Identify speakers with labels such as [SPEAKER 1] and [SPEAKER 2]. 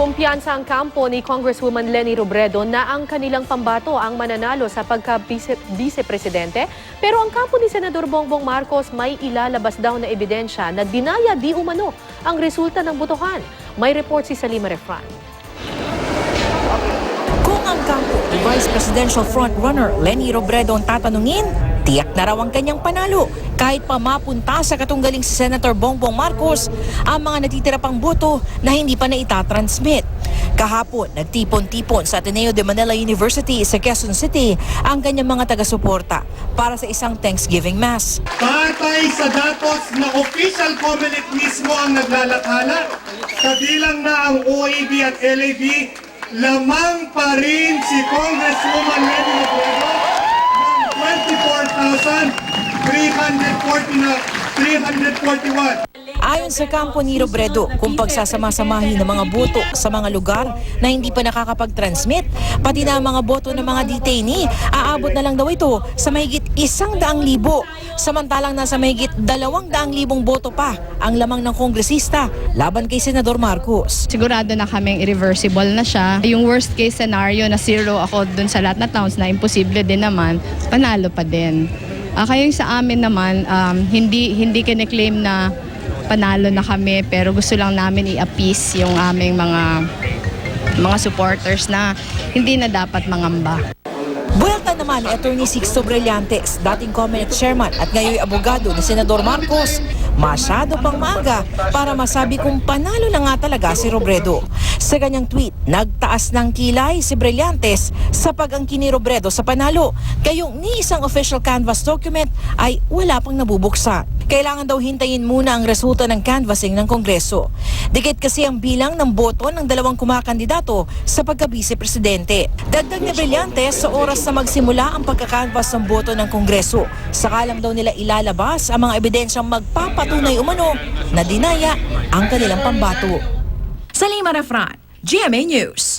[SPEAKER 1] Kumpiyansa ang kampo ni Congresswoman Leni Robredo na ang kanilang pambato ang mananalo sa pagka-vice-presidente. Pero ang kampo ni Senador Bongbong Marcos may ilalabas daw na ebidensya na dinaya di umano ang resulta ng botohan. May report si Salima Refran.
[SPEAKER 2] Kung ang kampo ni Vice Presidential Frontrunner Leni Robredo ang tatanungin, tiyak na raw ang kanyang panalo kahit pa mapunta sa katunggaling si Senator Bongbong Marcos ang mga natitira pang boto na hindi pa naitatransmit. Kahapon, nagtipon-tipon sa Ateneo de Manila University sa Quezon City ang kanyang mga taga-suporta para sa isang Thanksgiving Mass.
[SPEAKER 3] Batay sa datos na official COMELEC mismo ang naglalakhala, kabilang na ang OAB at LAB, lamang pa rin si Congresswoman Leni Robredo ng 24,341.
[SPEAKER 2] Ayon sa kampo ni Robredo, kung pagsasama-samahin ng mga boto sa mga lugar na hindi pa nakakapag-transmit, pati na mga boto ng mga detainee, aabot na lang daw ito sa mahigit 100,000. Samantalang nasa mahigit 200,000 boto pa ang lamang ng kongresista laban kay Senador Marcos.
[SPEAKER 4] Sigurado na kaming irreversible na siya. Yung worst case scenario na 0 ako dun sa lahat na towns na imposible din naman, panalo pa din. Kaya yung sa amin naman, hindi kiniklaim na panalo na kami, pero gusto lang namin i-appease yung aming mga supporters na hindi na dapat mangamba.
[SPEAKER 2] Buwelta naman ni Attorney Sixto Brillantes, dating COMELEC chairman at ngayon abogado ni Senador Marcos, masyado pang maaga para masabi kung panalo na nga talaga si Robredo. Sa kanyang tweet, nagtaas ng kilay si Brillantes sa pag-angkin ni Robredo sa panalo, kayong ni isang official canvas document ay wala pang nabubuksan. Kailangan daw hintayin muna ang resulta ng canvassing ng Kongreso. Dikit kasi ang bilang ng boto ng dalawang kumakandidato sa pagka-vice-presidente. Dagdag ni Brillantes, sa oras na magsimula ang pagka-canvass ng boto ng Kongreso, saka lang daw nila ilalabas ang mga ebidensyang magpapatunay umano na dinaya ang kanilang pambato. Salima Refran, GMA News.